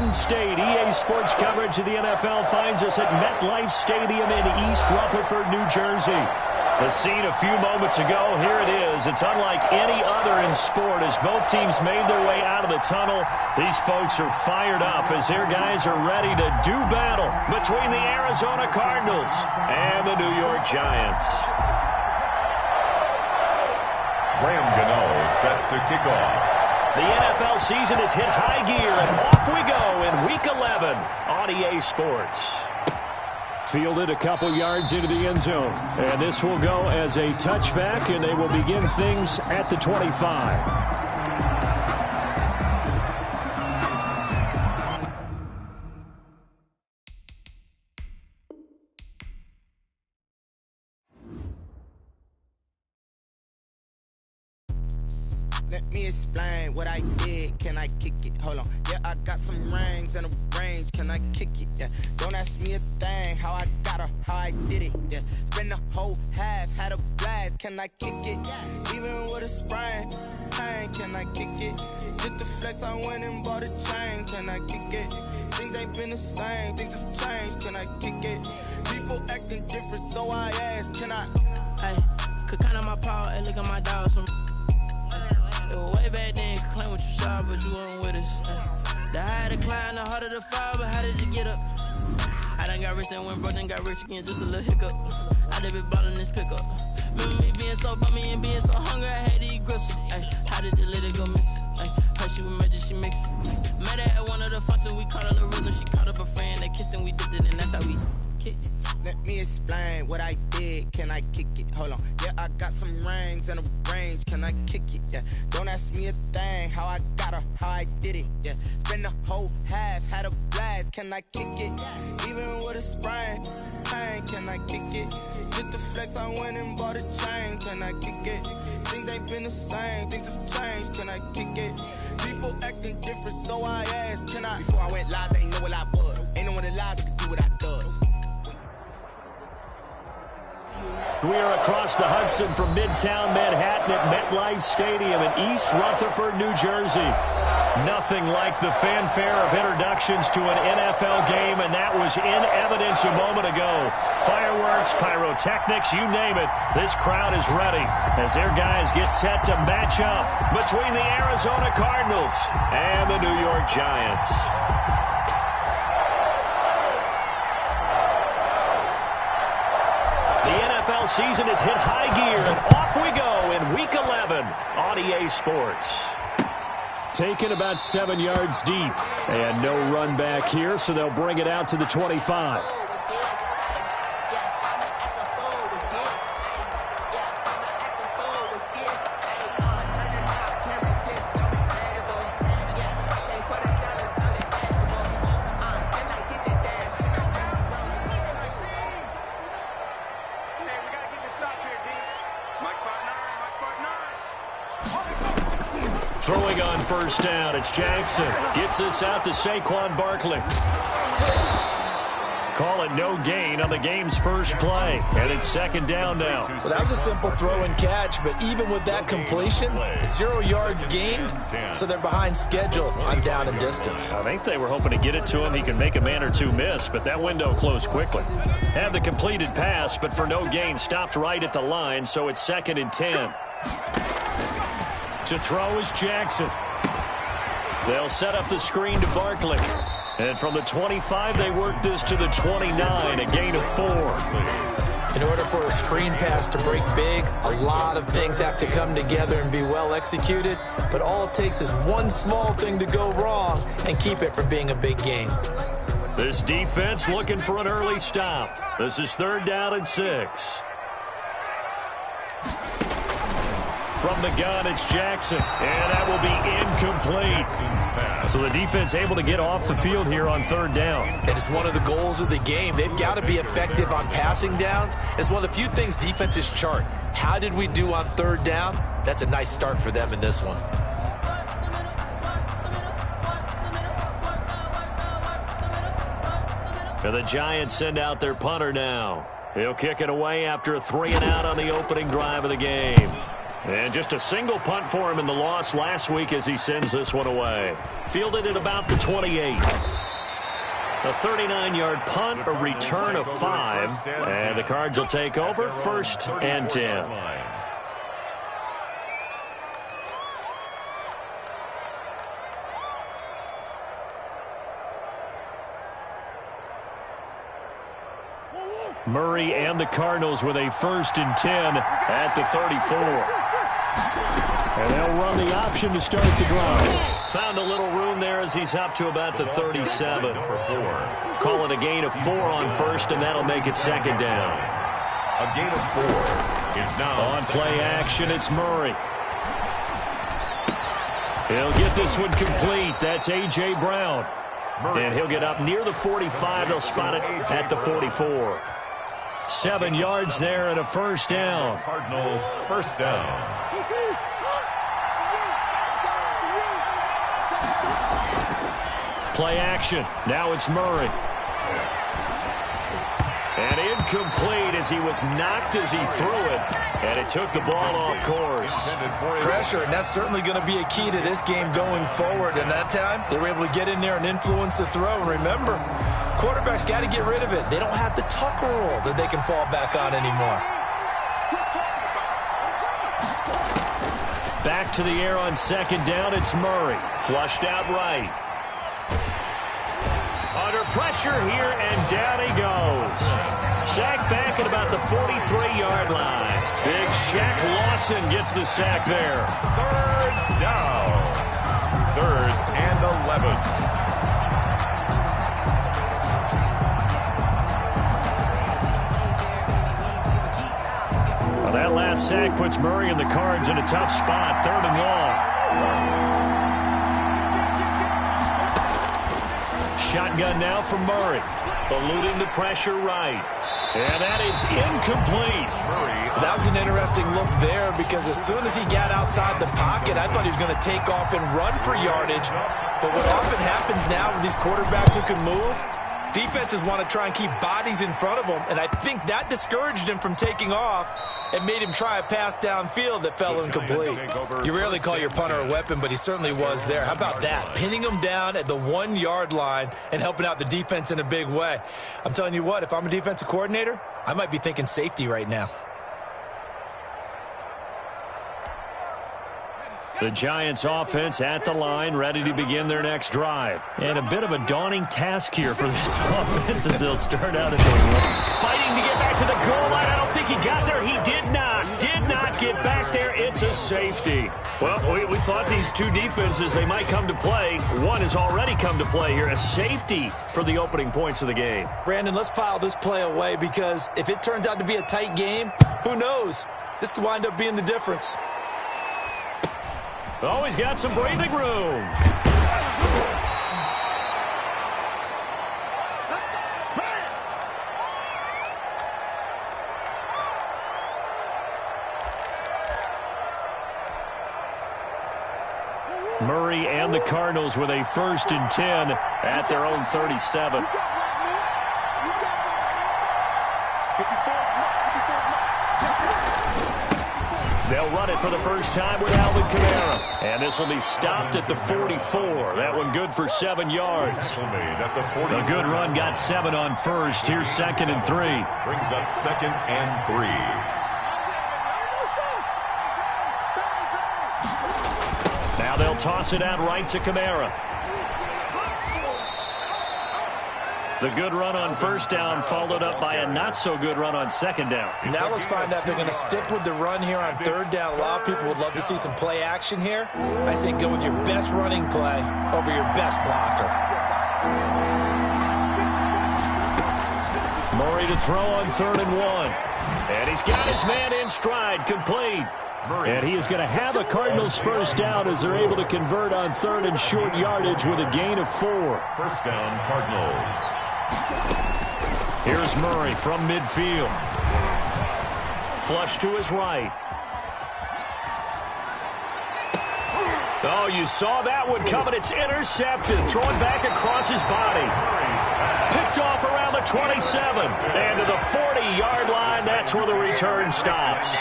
Garden State. EA Sports coverage of the NFL finds us at MetLife Stadium in East Rutherford, New Jersey. The scene a few moments ago, here it is. It's unlike any other in sport as both teams made their way out of the tunnel. These folks are fired up as their guys are ready to do battle between the Arizona Cardinals and the New York Giants. Graham Gano set to kick off. The NFL season has hit high gear, and off we go in Week 11 on EA Sports. Fielded a couple yards into the end zone, and this will go as a touchback, and they will begin things at the 25. Let me explain what I did. Can I kick it? Hold on. Yeah, I got some rings and a range. Can I kick it? Yeah. Don't ask me a thing. How I got her, how I did it. Yeah. Spend the whole half, had a blast. Can I kick it? Even with a sprain. Pain, can I kick it? Just the flex, I went and bought a chain. Can I kick it? Things ain't been the same. Things have changed. Can I kick it? People acting different, so I ask. Can I? Hey, could count on my power and look at my dogs from. It was way back then, could claim what you saw, but you weren't with us. The higher the climb, the harder the fall, but how did you get up? I done got rich, then went broke, then got rich again, just a little hiccup. I done been bought in this pickup. Remember me being so bummy and being so hungry, I had to eat gristle. Ay, how did the little go miss? Ay, her she was magic, she mixed. Met her at one of the functions, we caught her the rhythm, she caught up a friend, they kissed and we dipped it, and that's how we kicked it. Let me explain what I did. Can I kick it? Hold on. Yeah, I got some rings and a range. Can I kick it? Yeah. Don't ask me a thing. How I got her, how I did it. Yeah. Spend the whole half, had a blast. Can I kick it? Even with a sprain. Pain, can I kick it? Just the flex, I went and bought a chain. Can I kick it? Things ain't been the same. Things have changed. Can I kick it? People acting different, so I asked. Can I? Before I went live, they ain't know what I was. Ain't no one alive that could do what I does. We are across the Hudson from Midtown Manhattan at MetLife Stadium in East Rutherford, New Jersey. Nothing like the fanfare of introductions to an NFL game, and that was in evidence a moment ago. Fireworks, pyrotechnics, you name it. This crowd is ready as their guys get set to match up between the Arizona Cardinals and the New York Giants. The NFL season has hit high gear, and off we go in Week 11 on EA Sports. Taken about 7 yards deep, and no run back here, so they'll bring it out to the 25. Throwing on first down, it's Jackson. Gets this out to Saquon Barkley. Call it no gain on the game's first play. And it's second down now. Well, that was a simple throw and catch, but even with that completion, 0 yards gained, so they're behind schedule on down and distance. I think they were hoping to get it to him. He can make a man or two miss, but that window closed quickly. Had the completed pass, but for no gain, stopped right at the line, so it's 2nd and 10. To throw is Jackson. They'll set up the screen to Barkley. And from the 25, they work this to the 29, a gain of 4. In order for a screen pass to break big, a lot of things have to come together and be well executed. But all it takes is one small thing to go wrong and keep it from being a big game. This defense looking for an early stop. This is 3rd down and 6. From the gun, it's Jackson, and that will be incomplete. So the defense able to get off the field here on 3rd down. It is one of the goals of the game. They've got to be effective on passing downs. It's one of the few things defenses chart. How did we do on 3rd down? That's a nice start for them in this one. And the Giants send out their punter now. He'll kick it away after a 3-and-out on the opening drive of the game. And just a single punt for him in the loss last week as he sends this one away. Fielded at about the 28. A 39-yard punt, a return of 5, and the Cards will take over 1st and 10. Murray and the Cardinals with a 1st and 10 at the 34. And they'll run the option to start the drive. Found a little room there as he's up to about the 37. Call it a gain of 4 on 1st, and that'll make it 2nd down. A gain of 4. It's now on play action, it's Murray. He'll get this one complete. That's A.J. Brown. And he'll get up near the 45. They'll spot it at the 44. 7 yards there and a 1st down. Cardinal 1st down. Play action. Now it's Murray. And incomplete as he was knocked as he threw it. And it took the ball off course. Pressure, and that's certainly going to be a key to this game going forward. And that time, they were able to get in there and influence the throw. And remember, quarterbacks got to get rid of it. They don't have the tuck rule that they can fall back on anymore. Back to the air on 2nd down. It's Murray. Flushed out right. Under pressure here, and down he goes. Sack back at about the 43-yard line. Big Shaq Lawson gets the sack there. 3rd down. 3rd and 11. Well, that last sack puts Murray and the Cards in a tough spot. 3rd and long. Shotgun now for Murray. Eluding the pressure right. And that is incomplete. That was an interesting look there because as soon as he got outside the pocket, I thought he was going to take off and run for yardage. But what often happens now with these quarterbacks who can move, defenses want to try and keep bodies in front of them, and I think that discouraged him from taking off and made him try a pass downfield that fell incomplete. You rarely call your punter a weapon, but he certainly was there. How about that? Pinning him down at the 1-yard line and helping out the defense in a big way. I'm telling you what, if I'm a defensive coordinator, I might be thinking safety right now. The Giants offense at the line, ready to begin their next drive. And a bit of a daunting task here for this offense as they'll start out at the fighting to get back to the goal line. I don't think he got there. He did not get back there. It's a safety. Well, we thought these two defenses, they might come to play. One has already come to play here. A safety for the opening points of the game. Brandon, let's file this play away because if it turns out to be a tight game, who knows? This could wind up being the difference. Oh, he's got some breathing room. Murray and the Cardinals with a 1st and 10 at their own 37. They'll run it for the first time with Alvin Kamara. And this will be stopped at the 44. That one good for 7 yards. A good run got 7 on 1st. Here's 2nd and 3. Brings up 2nd and 3. Now they'll toss it out right to Kamara. The good run on 1st down followed up by a not-so-good run on 2nd down. Now let's find out if they're going to stick with the run here on 3rd down. A lot of people would love to see some play action here. I say go with your best running play over your best blocker. Murray to throw on 3rd and 1. And he's got his man in stride, complete. And he is going to have a Cardinals 1st down as they're able to convert on 3rd and short yardage with a gain of 4. 1st down, Cardinals. Here's Murray from midfield. Flush to his right. Oh, you saw that one coming. It's intercepted. Thrown back across his body. Picked off around the 27. And to the 40-yard line, that's where the return stops.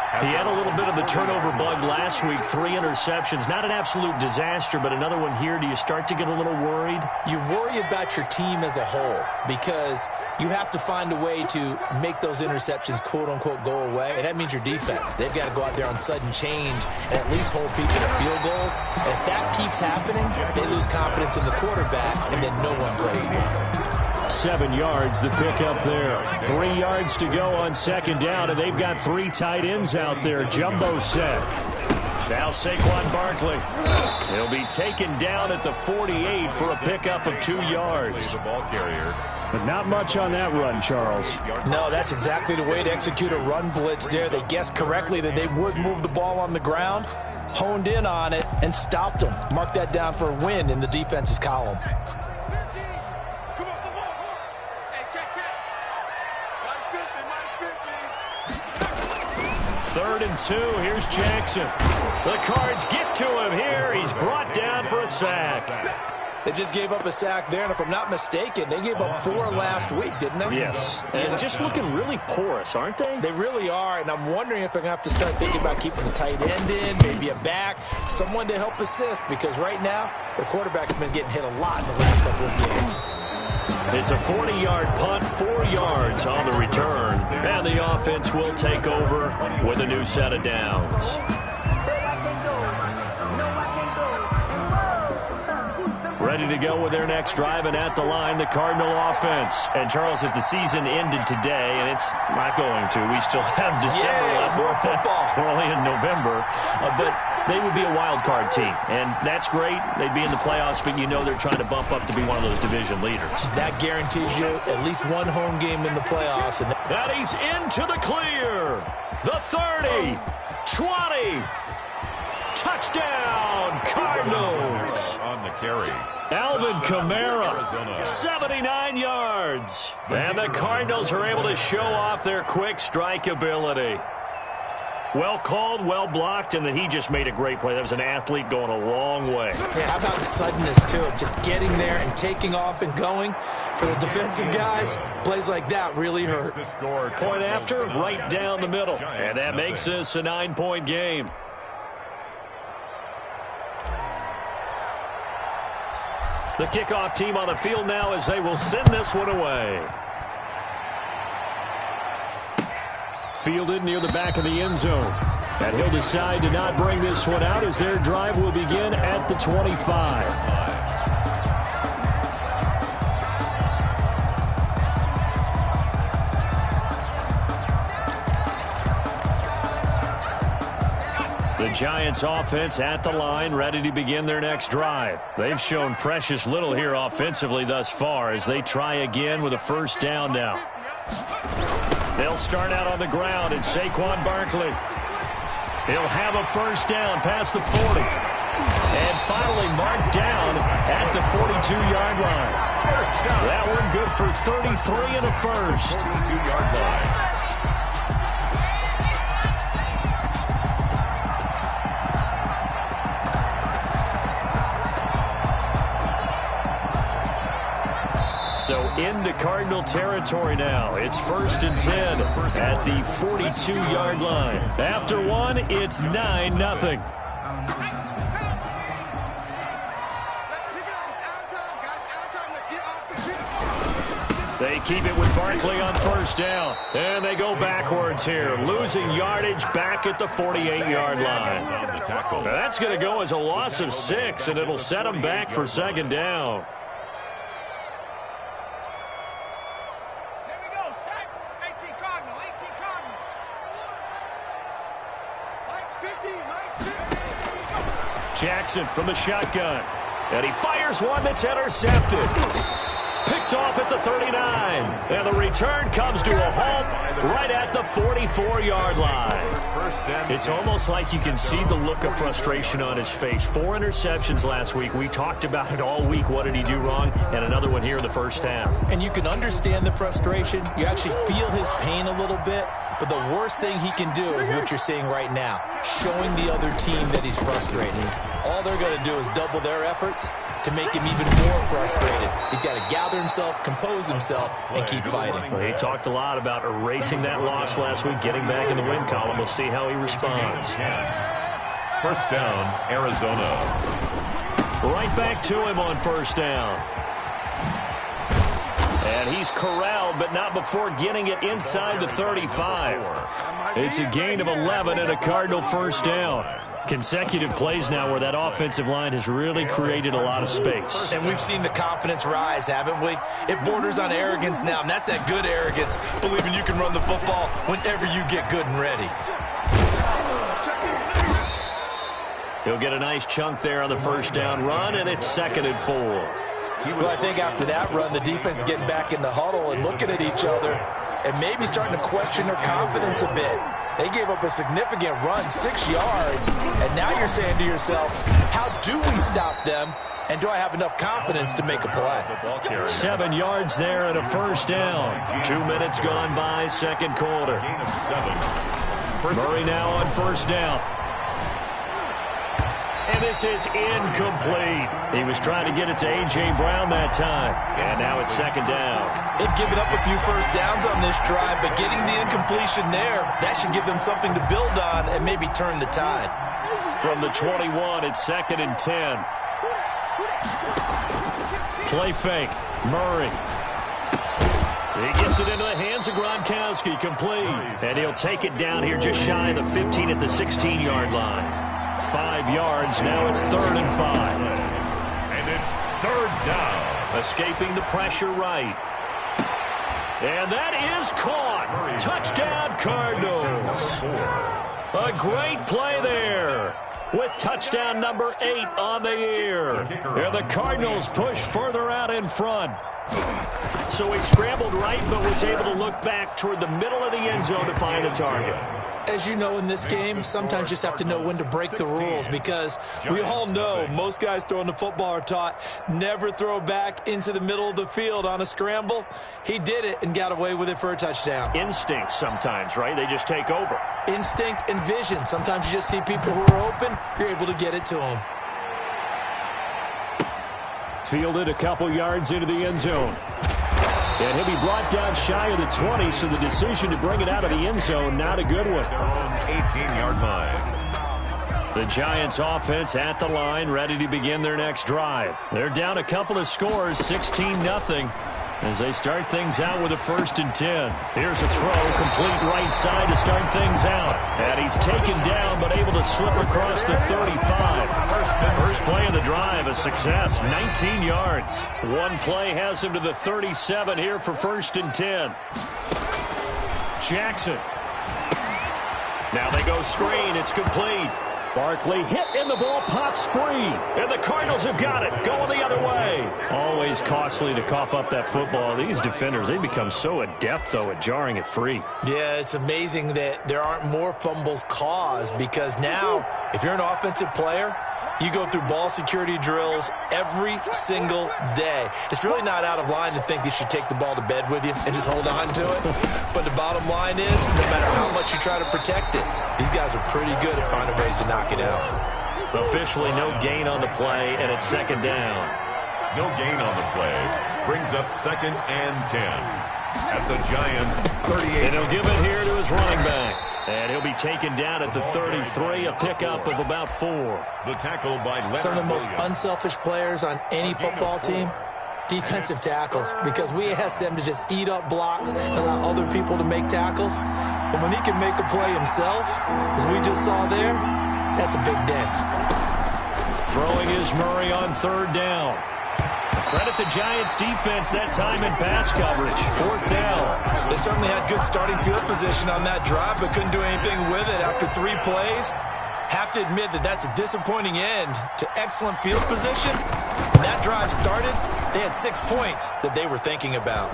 He had a little bit of the turnover bug last week, 3 interceptions. Not an absolute disaster, but another one here. Do you start to get a little worried? You worry about your team as a whole because you have to find a way to make those interceptions, quote-unquote, go away, and that means your defense. They've got to go out there on sudden change and at least hold people to field goals. And if that keeps happening, they lose confidence in the quarterback, and then no one plays well. 7 yards, the pickup there. 3 yards to go on second down, and they've got 3 tight ends out there. Jumbo set. Now Saquon Barkley. He'll be taken down at the 48 for a pickup of 2 yards. The ball carrier. But not much on that run, Charles. No, that's exactly the way to execute a run blitz there. They guessed correctly that they would move the ball on the ground, honed in on it, and stopped them. Mark that down for a win in the defense's column. 3rd and 2. Here's Jackson. The Cards get to him here. He's brought down for a sack. They just gave up a sack there, and if I'm not mistaken, they gave up 4 last week, didn't they? Yes. And just looking really porous, aren't they? They really are, and I'm wondering if they're going to have to start thinking about keeping the tight end in, maybe a back, someone to help assist, because right now, their quarterback's been getting hit a lot in the last couple of games. It's a 40-yard punt, 4 yards on the return. And the offense will take over with a new set of downs. Ready to go with their next drive, and at the line, the Cardinal offense. And, Charles, if the season ended today, and it's not going to, we still have December left. More football. We're only in November. But they would be a wild card team, and that's great. They'd be in the playoffs, but you know they're trying to bump up to be one of those division leaders. That guarantees you at least one home game in the playoffs. And that he's into the clear. The 30, 20, touchdown, Cardinals. On the carry. Alvin Kamara, 79 yards. And the Cardinals are able to show off their quick strike ability. Well called, well blocked, and then he just made a great play. That was an athlete going a long way. Yeah, how about the suddenness, too, of just getting there and taking off and going? For the defensive guys, plays like that really hurt. Point after, right down the middle. And that makes this a 9-point game. The kickoff team on the field now as they will send this one away. Fielded near the back of the end zone. And he'll decide to not bring this one out as their drive will begin at the 25. The Giants offense at the line, ready to begin their next drive. They've shown precious little here offensively thus far as they try again with a first down now. They'll start out on the ground, and Saquon Barkley. He'll have a first down past the 40. And finally marked down at the 42-yard line. That one good for 33 and a first. 42-yard line. So into Cardinal territory now. It's 1st and 10 at the 42-yard line. After one, it's 9-0. They keep it with Barkley on first down. And they go backwards here, losing yardage back at the 48-yard line. Now that's going to go as a loss of 6, and it'll set them back for second down. Jackson from the shotgun. And he fires one that's intercepted. Picked off at the 39. And the return comes to a halt right at the 44-yard line. It's almost like you can see the look of frustration on his face. 4 interceptions last week. We talked about it all week. What did he do wrong? And another one here in the first half. And you can understand the frustration. You actually feel his pain a little bit. But the worst thing he can do is what you're seeing right now, showing the other team that he's frustrated. All they're going to do is double their efforts to make him even more frustrated. He's got to gather himself, compose himself, and keep fighting. Well, he talked a lot about erasing that loss last week, getting back in the win column. We'll see how he responds. First down, Arizona. Right back to him on first down. And he's corralled, but not before getting it inside the 35. It's a gain of 11 and a Cardinal first down. Consecutive plays now where that offensive line has really created a lot of space. And we've seen the confidence rise, haven't we? It borders on arrogance now, and that's that good arrogance, believing you can run the football whenever you get good and ready. He'll get a nice chunk there on the first down run, and it's 2nd and 4. Well, I think after that run, the defense is getting back in the huddle and looking at each other and maybe starting to question their confidence a bit. They gave up a significant run, 6 yards, and now you're saying to yourself, how do we stop them, and do I have enough confidence to make a play? 7 yards there and a first down. 2 minutes gone by, second quarter. Murray now on first down. And this is incomplete. He was trying to get it to A.J. Brown that time. And now it's second down. They've given up a few first downs on this drive, but getting the incompletion there, that should give them something to build on and maybe turn the tide. From the 21, it's 2nd and 10. Play fake. Murray. He gets it into the hands of Gronkowski, complete. And he'll take it down here just shy of the 15 at the 16-yard line. 5 yards, now it's 3rd and 5. And it's 3rd down. Escaping the pressure right. And that is caught. Touchdown, Cardinals. A great play there with touchdown number 8 on the year. And the Cardinals push further out in front. So he scrambled right, but was able to look back toward the middle of the end zone to find the target. As you know, in this game, sometimes you just have to know when to break the rules, because we all know most guys throwing the football are taught never throw back into the middle of the field on a scramble. He did it and got away with it for a touchdown. Instinct sometimes, right? They just take over. Instinct and vision. Sometimes you just see people who are open, you're able to get it to them. Fielded a couple yards into the end zone. And he'll be brought down shy of the 20, so the decision to bring it out of the end zone, not a good one. Their own 18-yard line. The Giants offense at the line, ready to begin their next drive. They're down a couple of scores, 16-0, as they start things out with a 1st and 10. Here's a throw, complete right side to start things out. And he's taken down, but able to slip across the 35. First play of the drive, a success, 19 yards. One play has him to the 37 here for 1st and 10. Jackson. Now they go screen, it's complete. Barkley hit and the ball pops free. And the Cardinals have got it, going the other way. Always costly to cough up that football. These defenders, they become so adept, though, at jarring it free. Yeah, it's amazing that there aren't more fumbles caused, because now, if you're an offensive player, you go through ball security drills every single day. It's really not out of line to think you should take the ball to bed with you and just hold on to it. But the bottom line is, no matter how much you try to protect it, these guys are pretty good at finding ways to knock it out. Officially no gain on the play, and it's 2nd down. No gain on the play. Brings up 2nd and 10. At the Giants' 38. And he'll give it here to his running back. And he'll be taken down at the 33, a pickup of about 4. The tackle by Leonard Some of the most Williams. unselfish players on any football team, defensive tackles, because we ask them to just eat up blocks and allow other people to make tackles. But when he can make a play himself, as we just saw there, that's a big day. Throwing is Murray on 3rd down. Credit the Giants defense that time in pass coverage. 4th down. They certainly had good starting field position on that drive, but couldn't do anything with it after 3 plays. Have to admit that that's a disappointing end to excellent field position. When that drive started, they had 6 points that they were thinking about.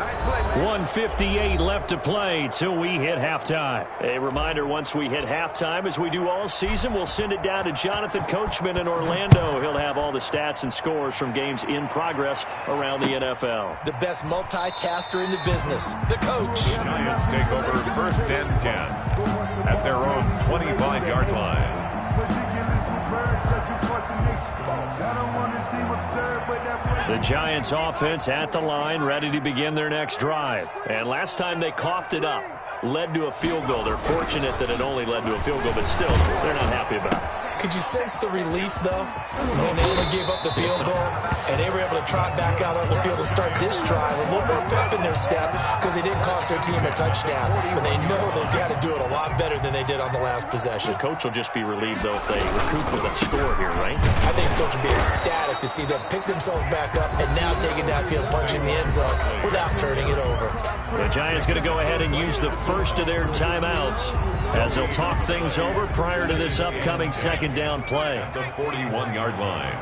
1:58 left to play till we hit halftime. A reminder, once we hit halftime, as we do all season, we'll send it down to Jonathan Coachman in Orlando. He'll have all the stats and scores from games in progress around the NFL. The best multitasker in the business, the coach. The Giants take over 1st and 10 at their own 25-yard line. Ridiculous reverse, such a force of nature. I don't want to seem absurd, but The Giants offense at the line, ready to begin their next drive. And last time they coughed it up, led to a field goal. They're fortunate that it only led to a field goal, but still, they're not happy about it. Could you sense the relief, though, when they only gave up the field goal and they were able to trot back out on the field and start this drive with a little more pep in their step because they didn't cost their team a touchdown. But they know they've got to do it a lot better than they did on the last possession. The coach will just be relieved, though, if they recoup with a score here, right? I think the coach will be ecstatic to see them pick themselves back up and now take it downfield, punch in the end zone without turning it over. The Giants going to go ahead and use the first of their timeouts as they'll talk things over prior to this upcoming second down play. The 41-yard line.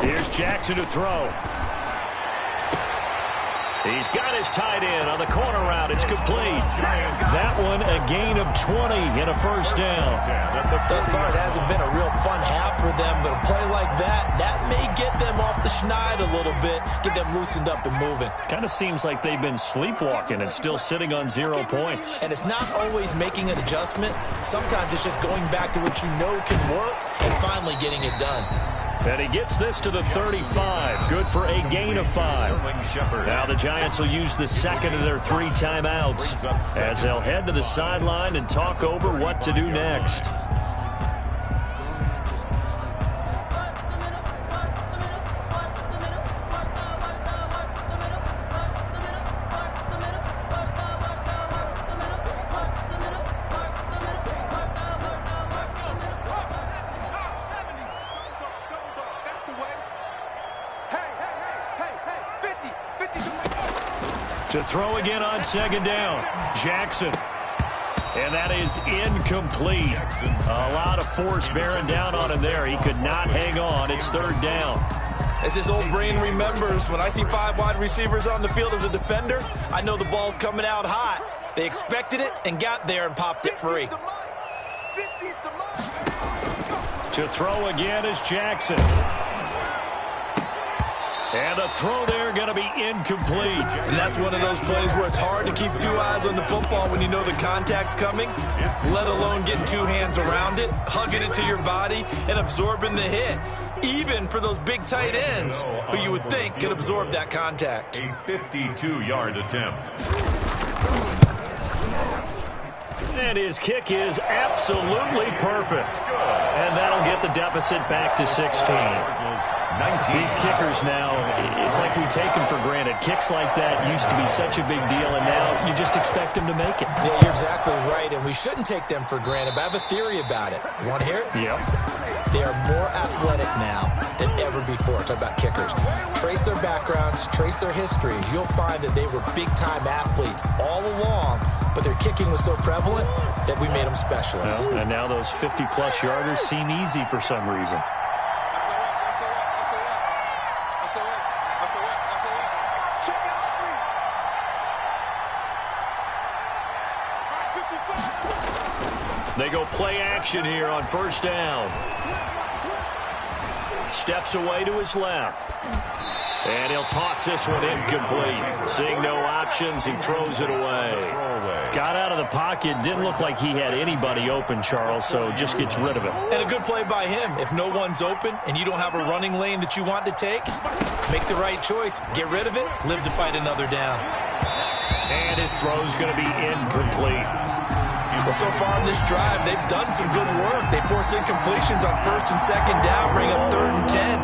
Here's Jackson to throw. He's got his tight end on the corner route. It's complete. That one a gain of 20 and a first down. Thus far, it hasn't been a real fun half for them, but a play like that may get them off the schneid a little bit, get them loosened up and moving. Kind of seems like they've been sleepwalking and still sitting on 0 points. And it's not always making an adjustment. Sometimes it's just going back to what you know can work and finally getting it done. And he gets this to the 35. Good for a gain of 5. Now the Giants will use the second of their 3 timeouts as they'll head to the sideline and talk over what to do next. To throw again on second down, Jackson. And that is incomplete. A lot of force bearing down on him there. He could not hang on. It's third down. As his old brain remembers, when I see 5 wide receivers on the field as a defender, I know the ball's coming out hot. They expected it and got there and popped it free. To throw again is Jackson. And the throw there going to be incomplete. And that's one of those plays where it's hard to keep 2 eyes on the football when you know the contact's coming, let alone getting 2 hands around it, hugging it to your body, and absorbing the hit. Even for those big tight ends who you would think could absorb that contact. A 52-yard attempt. And his kick is absolutely perfect. And that'll get the deficit back to 16. These kickers now, it's like we take them for granted. Kicks like that used to be such a big deal, and now you just expect them to make it. Yeah, you're exactly right, and we shouldn't take them for granted, but I have a theory about it. You want to hear it? Yep. They are more athletic now than ever before. Talk about kickers. Trace their backgrounds, trace their histories. You'll find that they were big-time athletes all along, but their kicking was so prevalent that we made them specialists. Well, and now those 50-plus yarders seem easy for some reason. They go play action here on first down. Steps away to his left. And he'll toss this one incomplete. Seeing no options, he throws it away. Got out of the pocket. Didn't look like he had anybody open, Charles, so just gets rid of it. And a good play by him. If no one's open and you don't have a running lane that you want to take, make the right choice. Get rid of it. Live to fight another down. And his throw's going to be incomplete. Well, so far in this drive, they've done some good work. They force incompletions on first and second down, bring up 3rd and 10.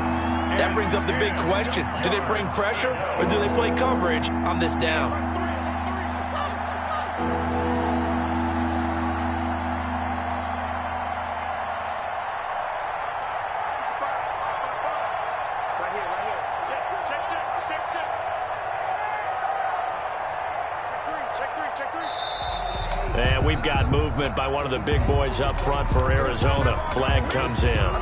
That brings up the big question. Do they bring pressure or do they play coverage on this down? And we've got movement by one of the big boys up front for Arizona. Flag comes in.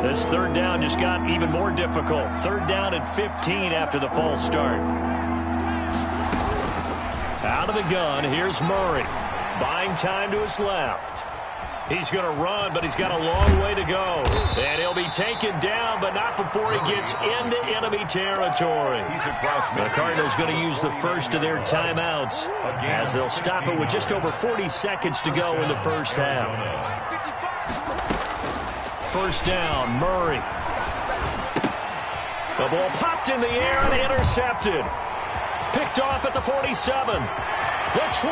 This third down just got even more difficult. 3rd down and 15 after the false start. Out of the gun, here's Murray. Buying time to his left. He's going to run, but he's got a long way to go. And he'll be taken down, but not before he gets into enemy territory. The Cardinals going to use the first of their timeouts as they'll stop it with just over 40 seconds to go in the first half. First down, Murray. The ball popped in the air and intercepted. Picked off at the 47. The 20.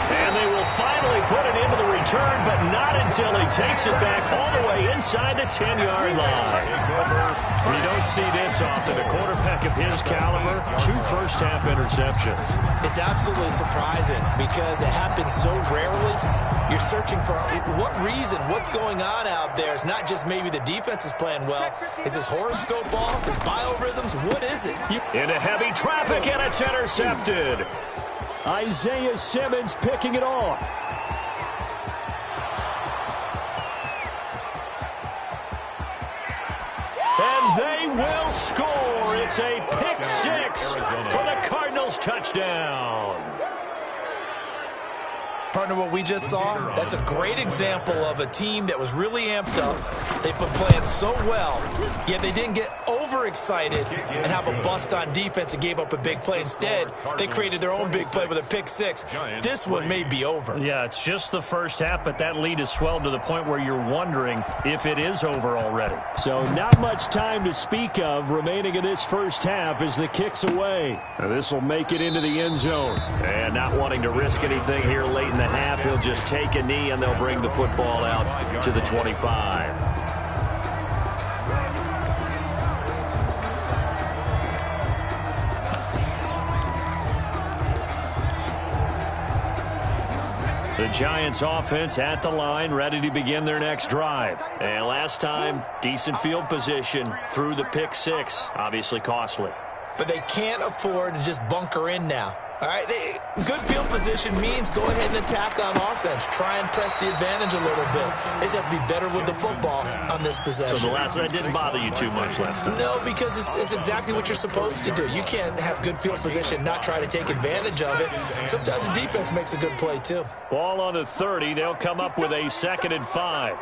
And they will finally put it into the return, but not until he takes it back all the way inside the 10-yard line. We don't see this often. A quarterback of his caliber, 2 first-half interceptions. It's absolutely surprising because it happens so rarely. You're searching for what reason, what's going on out there. It's not just maybe the defense is playing well. Is his horoscope off? His biorhythms? What is it? Into heavy traffic, and it's intercepted. Isaiah Simmons picking it off. And they will score. It's a pick 6 for the Cardinals touchdown. Partner, what we just saw, that's a great example of a team that was really amped up. They've been playing so well, yet they didn't get overexcited and have a bust on defense and gave up a big play. Instead, they created their own big play with a pick 6. This one may be over. Yeah, it's just the first half, but that lead has swelled to the point where you're wondering if it is over already. So not much time to speak of remaining in this first half as the kick's away. This will make it into the end zone. And not wanting to risk anything here late in the half, he'll just take a knee and they'll bring the football out to the 25. The Giants offense at the line, ready to begin their next drive. And last time, decent field position through the pick 6, obviously costly. But they can't afford to just bunker in now. All right, good field position means go ahead and attack on offense. Try and press the advantage a little bit. They just have to be better with the football on this possession. So the last one didn't bother you too much last time? No, because it's exactly what you're supposed to do. You can't have good field position, not try to take advantage of it. Sometimes the defense makes a good play, too. Ball on the 30. They'll come up with a 2nd and 5.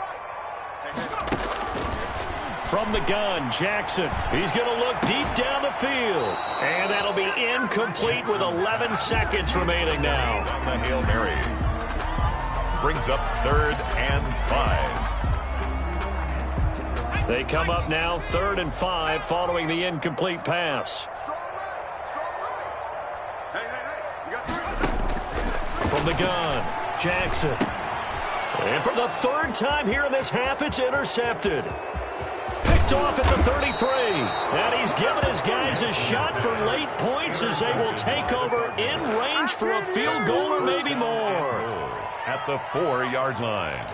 From the gun, Jackson. He's going to look deep down the field. And that'll be incomplete with 11 seconds remaining now. On the Hail Mary. Brings up 3rd and 5. They come up now 3rd and 5 following the incomplete pass. From the gun, Jackson. And for the 3rd time here in this half, it's intercepted. Picked off at the 33. And he's given his guys a shot for late points as they will take over in range for a field goal or maybe more. At the 4-yard line.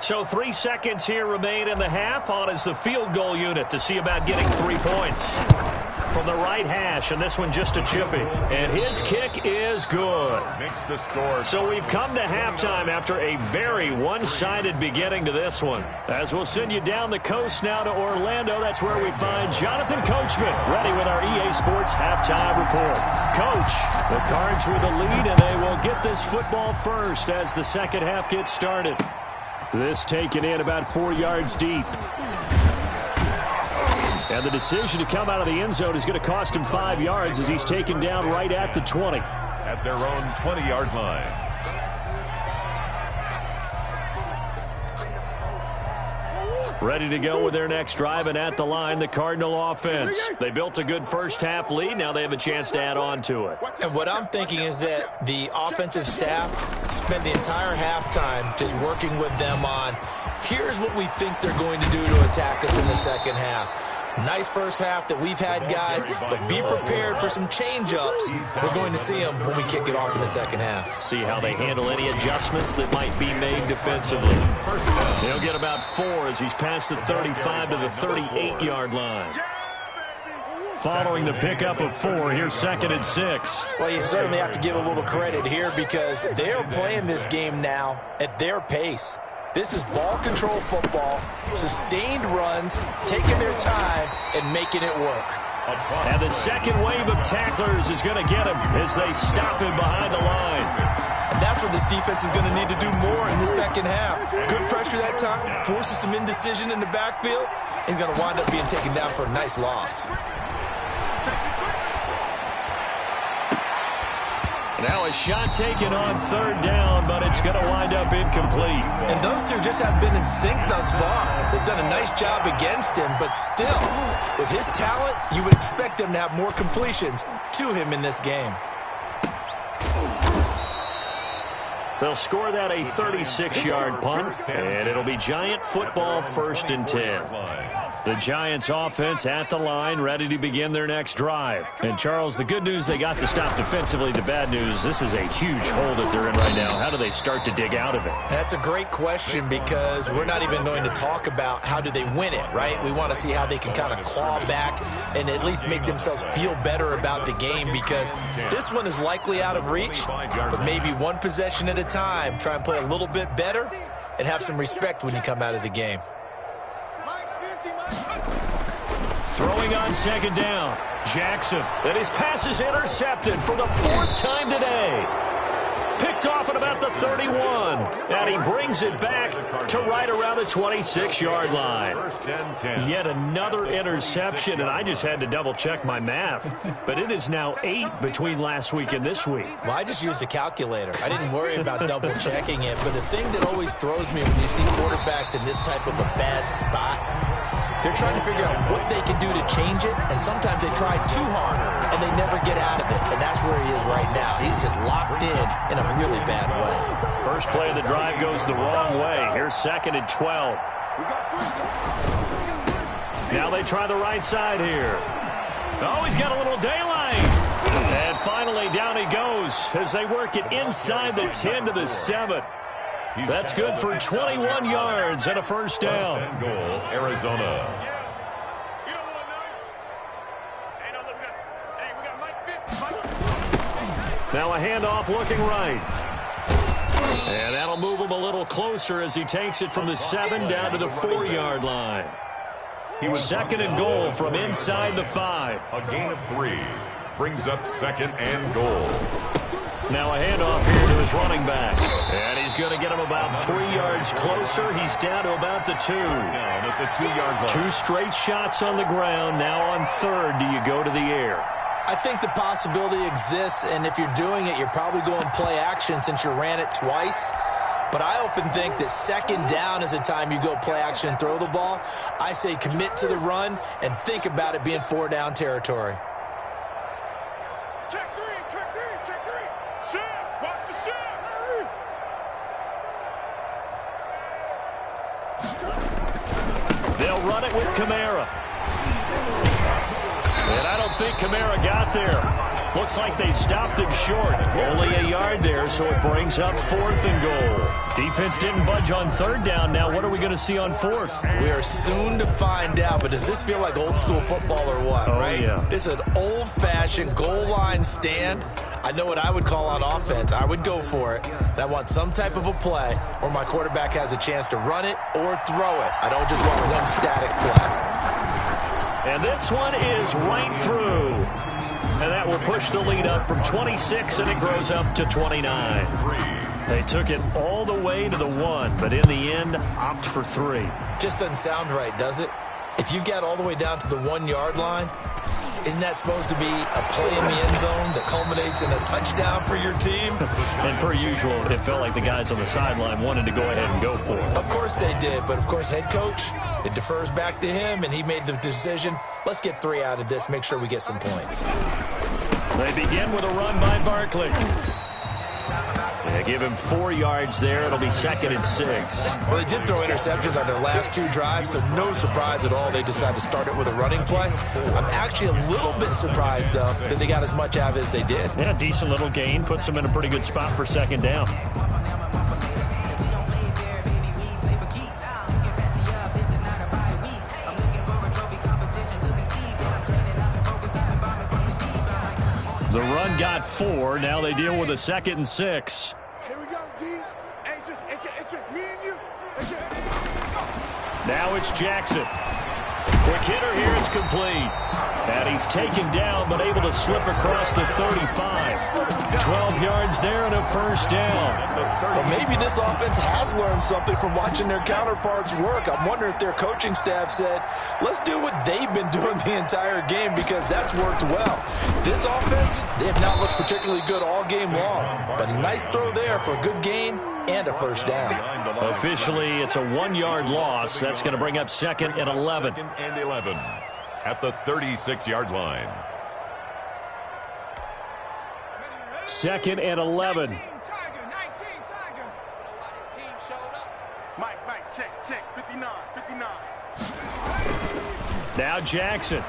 So 3 seconds here remain in the half. On is the field goal unit to see about getting 3 points. From the right hash, and this one just a chippy. And his kick is good. Makes the score. So we've come to halftime after a very one-sided beginning to this one. As we'll send you down the coast now to Orlando, that's where we find Jonathan Coachman, ready with our EA Sports halftime report. Coach, the Cards with the lead, and they will get this football first as the second half gets started. This taken in about 4 yards deep. And the decision to come out of the end zone is going to cost him 5 yards as he's taken down right at the 20. At their own 20-yard line. Ready to go with their next drive, and at the line, the Cardinal offense. They built a good first-half lead. Now they have a chance to add on to it. And what I'm thinking is that the offensive staff spent the entire halftime just working with them on, here's what we think they're going to do to attack us in the second half. Nice first half that we've had, guys, but be prepared for some change-ups. We're going to see them when we kick it off in the second half. See how they handle any adjustments that might be made defensively. He'll get about 4 as he's past the 35 to the 38-yard line. Following the pickup of 4, here's 2nd and 6. Well, you certainly have to give a little credit here because they're playing this game now at their pace. This is ball control football, sustained runs, taking their time, and making it work. And the second wave of tacklers is going to get him as they stop him behind the line. And that's that's what this defense is going to need to do more in the second half. Good pressure that time, forces some indecision in the backfield. He's going to wind up being taken down for a nice loss. Now a shot taken on third down, but it's going to wind up incomplete. And those two just haven't been in sync thus far. They've done a nice job against him, but still, with his talent, you would expect them to have more completions to him in this game. They'll score that a 36-yard punt, and it'll be Giant football 1st and 10. The Giants offense at the line, ready to begin their next drive. And, Charles, the good news, they got to stop defensively. The bad news, this is a huge hole that they're in right now. How do they start to dig out of it? That's a great question because we're not even going to talk about how do they win it, right? We want to see how they can kind of claw back and at least make themselves feel better about the game because this one is likely out of reach, but maybe one possession at a time. Try and play a little bit better and have some respect when you come out of the game. Throwing on second down. Jackson. And his pass is intercepted for the 4th time today. Picked off at about the 31. And he brings it back to right around the 26-yard line. Yet another interception, and I just had to double-check my math. But it is now 8 between last week and this week. Well, I just used a calculator. I didn't worry about double-checking it. But the thing that always throws me when you see quarterbacks in this type of a bad spot, they're trying to figure out what they can do to change it, and sometimes they try too hard, and they never get out of it. And that's where he is right now. He's just locked in a really bad way. First play of the drive goes the wrong way. Here's 2nd and 12. Now they try the right side here. Oh, he's got a little daylight. And finally, down he goes as they work it inside the 10 to the 7. That's good for 21 yards and a first down. First and goal, Arizona. Now a handoff looking right. And that'll move him a little closer as he takes it from the 7 down to the 4-yard line. He was 2nd and goal from inside the 5. A gain of 3 brings up 2nd and goal. Now a handoff here to his running back. And he's going to get him about 3 yards closer. He's down to about the 2. Down at the 2-yard line. 2 straight shots on the ground. Now on 3rd, do you go to the air? I think the possibility exists, and if you're doing it, you're probably going play action since you ran it twice. But I often think that 2nd down is the time you go play action and throw the ball. I say commit to the run and think about it being 4-down territory. Check 3, check 3, check 3. Shift, watch the shift. They'll run it with Kamara. And I don't think Kamara got there. Looks like they stopped him short. Only a yard there, so it brings up 4th and goal. Defense didn't budge on 3rd down. Now what are we going to see on 4th? We are soon to find out, but does this feel like old school football or what, right? Yeah. This is an old-fashioned goal line stand. I know what I would call on offense. I would go for it. I want some type of a play where my quarterback has a chance to run it or throw it. I don't just want one static play. And this one is right through. And that will push the lead up from 26, and it grows up to 29. They took it all the way to the 1, but in the end, opt for 3. Just doesn't sound right, does it? If you get all the way down to the 1-yard line, isn't that supposed to be a play in the end zone that culminates in a touchdown for your team? And per usual, it felt like the guys on the sideline wanted to go ahead and go for it. Of course they did, but of course head coach, it defers back to him, and he made the decision, let's get 3 out of this, make sure we get some points. They begin with a run by Barkley. They give him 4 yards there. It'll be 2nd and 6. Well, they did throw interceptions on their last 2 drives, so no surprise at all they decided to start it with a running play. I'm actually a little bit surprised, though, that they got as much out of it as they did. Yeah, decent little gain. Puts them in a pretty good spot for 2nd down. The run got 4. Now they deal with a 2nd and 6. Here we go, D. Hey, it's just me and you. Now it's Jackson. Quick hitter here. It's complete. And he's taken down, but able to slip across the 35. 12 yards there and a first down. Well, maybe this offense has learned something from watching their counterparts work. I'm wondering if their coaching staff said, let's do what they've been doing the entire game, because that's worked well. This offense, they have not looked particularly good all game long. But nice throw there for a good gain and a first down. Officially, it's a 1-yard loss. That's going to bring up 2nd and 11. 2nd and 11 at the 36-yard line. 2nd and 11. Mike, check, 59. Now Jackson.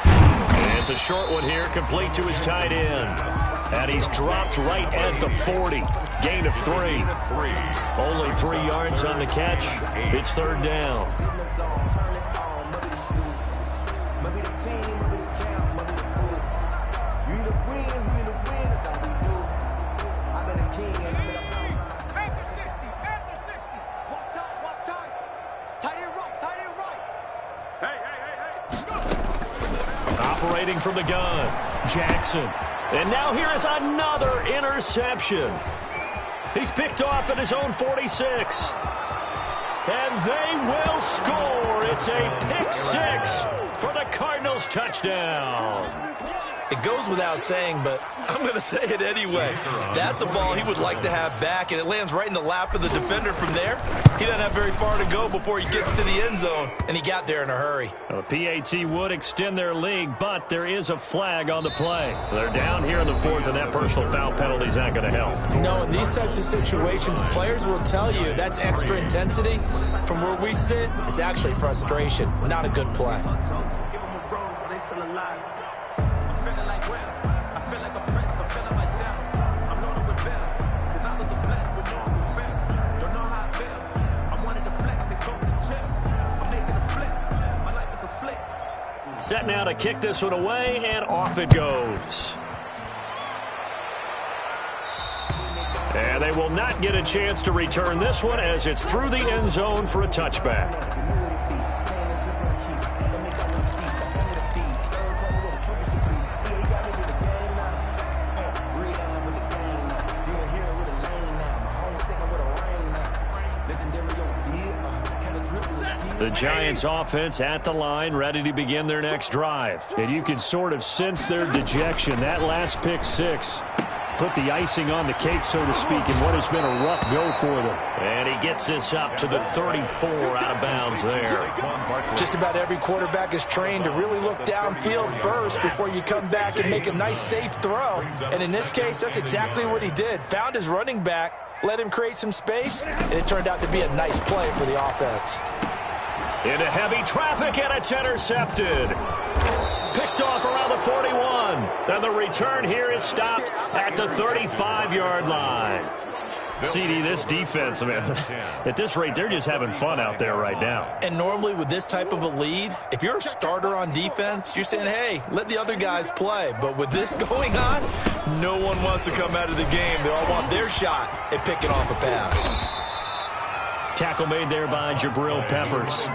And it's a short one here, complete to his tight end. And he's dropped right at the 40. Gain of 3. Only 3 yards on the catch. It's 3rd down. Operating from the gun, Jackson. And now here is another interception. He's picked off at his own 46. And they will score. It's a pick 6 for the Cardinals touchdown. It goes without saying, but I'm going to say it anyway. That's a ball he would like to have back, and it lands right in the lap of the defender from there. He doesn't have very far to go before he gets to the end zone, and he got there in a hurry. The PAT would extend their lead, but there is a flag on the play. They're down here in the 4th, and that personal foul penalty is not going to help. No, in these types of situations, players will tell you that's extra intensity. From where we sit, it's actually frustration, not a good play. Set now to kick this one away, and off it goes. And they will not get a chance to return this one as it's through the end zone for a touchback. The Giants offense at the line, ready to begin their next drive. And you can sort of sense their dejection. That last pick 6 put the icing on the cake, so to speak, in what has been a rough go for them. And he gets this up to the 34 out of bounds there. Just about every quarterback is trained to really look downfield first before you come back and make a nice, safe throw. And in this case, that's exactly what he did. Found his running back, let him create some space, and it turned out to be a nice play for the offense. Into heavy traffic, and it's intercepted. Picked off around the 41. And the return here is stopped at the 35-yard line. CD, this defense, man, at this rate, they're just having fun out there right now. And normally with this type of a lead, if you're a starter on defense, you're saying, hey, let the other guys play. But with this going on, no one wants to come out of the game. They all want their shot at picking off a pass. Tackle made there by Jabril Peppers.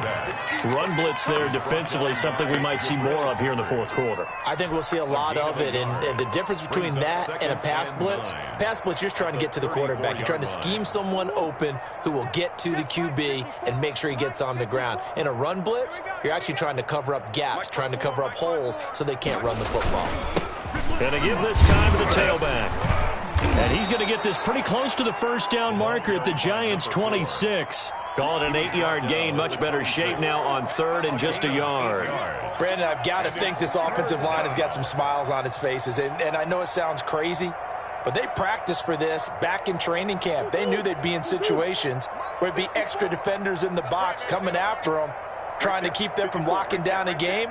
Run blitz there defensively, something we might see more of here in the 4th quarter. I think we'll see a lot of it, and the difference between that and a pass blitz, you're just trying to get to the quarterback. You're trying to scheme someone open who will get to the QB and make sure he gets on the ground. In a run blitz, you're actually trying to cover up gaps, trying to cover up holes so they can't run the football. And to give this time to the tailback. And he's going to get this pretty close to the first down marker at the Giants' 26. Call it an 8-yard gain. Much better shape now on 3rd and just a yard. Brandon, I've got to think this offensive line has got some smiles on its faces. And I know it sounds crazy, but they practiced for this back in training camp. They knew they'd be in situations where it'd be extra defenders in the box coming after them, trying to keep them from locking down a game.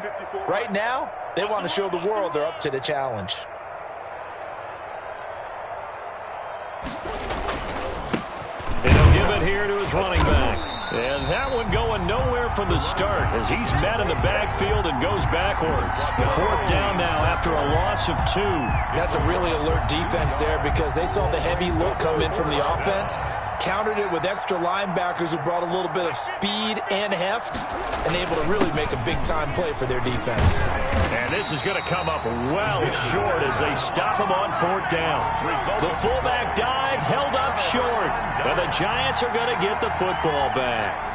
Right now, they want to show the world they're up to the challenge. And he'll give it here to his running back. And that one going nowhere from the start as he's met in the backfield and goes backwards. 4th down now after a loss of 2. That's a really alert defense there because they saw the heavy look come in from the offense, countered it with extra linebackers who brought a little bit of speed and heft, and able to really make a big-time play for their defense. And this is going to come up well short as they stop him on 4th down. The fullback dive held up short, and the Giants are going to get the football back.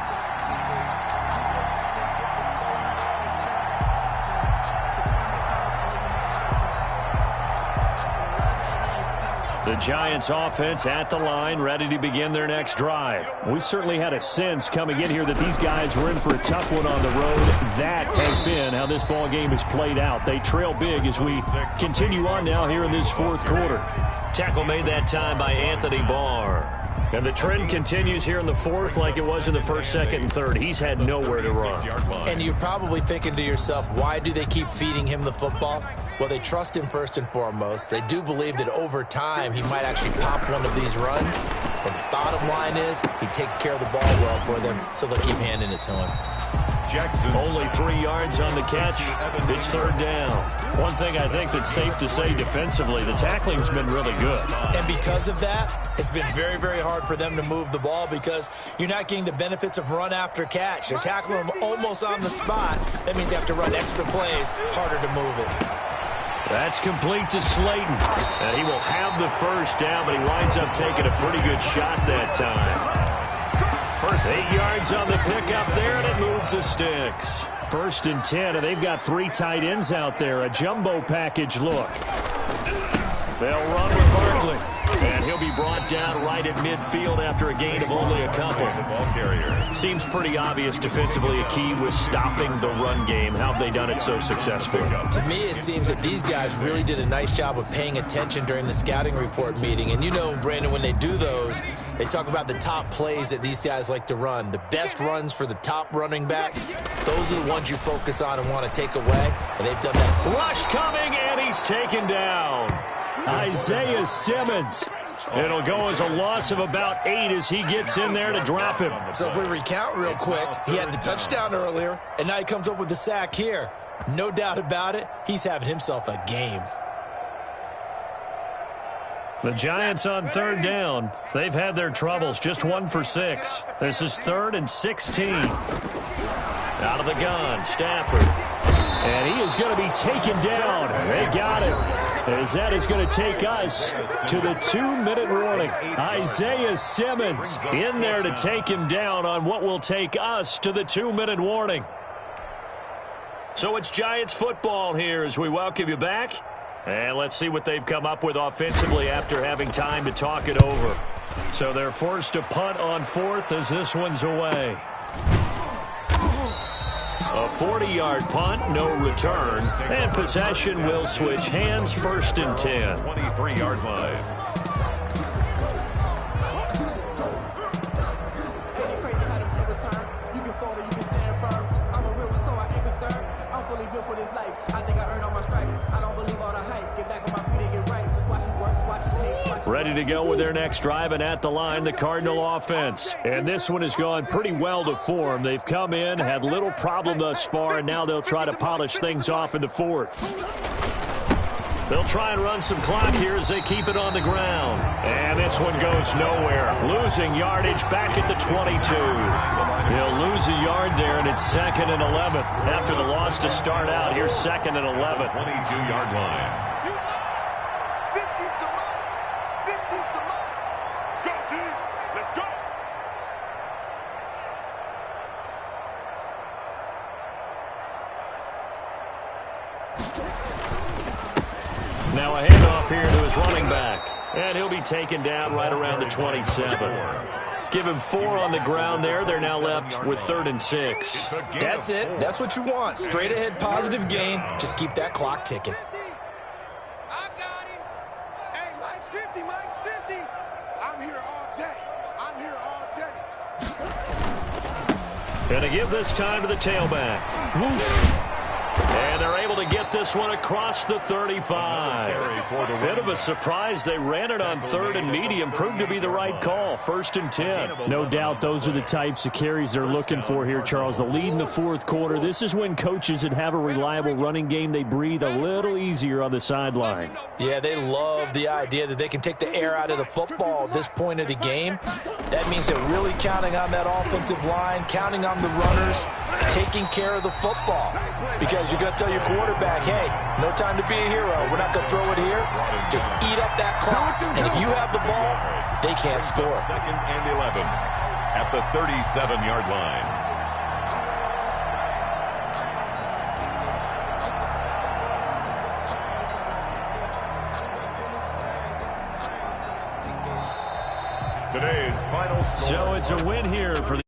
The Giants offense at the line, ready to begin their next drive. We certainly had a sense coming in here that these guys were in for a tough one on the road. That has been how this ball game has played out. They trail big as we continue on now here in this 4th quarter. Tackle made that time by Anthony Barr. And the trend continues here in the 4th like it was in the 1st, 2nd, and 3rd. He's had nowhere to run. And you're probably thinking to yourself, why do they keep feeding him the football? Well, they trust him first and foremost. They do believe that over time he might actually pop one of these runs. But the bottom line is he takes care of the ball well for them, so they'll keep handing it to him. Jackson. Only 3 yards on the catch. It's 3rd down. One thing I think that's safe to say defensively, the tackling's been really good. And because of that, it's been very, very hard for them to move the ball because you're not getting the benefits of run after catch. They're tackling them almost on the spot. That means they have to run extra plays, harder to move it. That's complete to Slayton. And he will have the 1st down, but he winds up taking a pretty good shot that time. 8 yards on the pickup there, and it moves the sticks. 1st and 10, and they've got 3 tight ends out there. A jumbo package look. They'll run with Barkley. And he'll be brought down right at midfield after a gain of only a couple. Seems pretty obvious defensively a key was stopping the run game. How have they done it so successfully? To me, it seems that these guys really did a nice job of paying attention during the scouting report meeting. And you know, Brandon, when they do those, they talk about the top plays that these guys like to run. The best runs for the top running back, those are the ones you focus on and want to take away. And they've done that. Rush coming, and he's taken down. Isaiah Simmons. It'll go as a loss of about 8 as he gets in there to drop him. So if we recount real quick, he had the touchdown earlier, and now he comes up with the sack here. No doubt about it, he's having himself a game. The Giants on 3rd down. They've had their troubles, just 1 for 6. This is 3rd and 16. Out of the gun, Stafford. And he is going to be taken down. They got him. As that is going to take us to the 2-minute warning. Isaiah Simmons in there to take him down on what will take us to the 2-minute warning. So it's Giants football here as we welcome you back. And let's see what they've come up with offensively after having time to talk it over. So they're forced to punt on 4th as this one's away. A 40-yard punt, no return, and possession will switch hands, 1st and 10. 23-yard line. Ready to go with their next drive, and at the line, the Cardinal offense. And this one has gone pretty well to form. They've come in, had little problem thus far, and now they'll try to polish things off in the 4th. They'll try and run some clock here as they keep it on the ground. And this one goes nowhere. Losing yardage back at the 22. He'll lose a yard there, and it's 2nd and 11. After the loss to start out, here's 2nd and 11. 22-yard line. Now a handoff here to his running back. And he'll be taken down right around the 27. Give him 4 on the ground there. They're now left with 3rd and 6. That's it. That's what you want. Straight ahead positive gain. Just keep that clock ticking. I got him. Hey, Mike's 50. Mike's 50. I'm here all day. I'm here all day. And to give this time to the tailback. Whoosh. And they're able to get this one across the 35. Bit of a surprise. They ran it on 3rd and medium. Proved to be the right call. 1st and 10. No doubt those are the types of carries they're looking for here, Charles. The lead in the 4th quarter. This is when coaches that have a reliable running game, they breathe a little easier on the sideline. Yeah, they love the idea that they can take the air out of the football at this point of the game. That means they're really counting on that offensive line, counting on the runners, taking care of the football. Because you're going to tell your quarterback, hey, no time to be a hero. We're not going to throw it here. Just eat up that clock. And if you have the ball, they can't score. 2nd and 11 at the 37-yard line. Today's final score. So it's a win here for the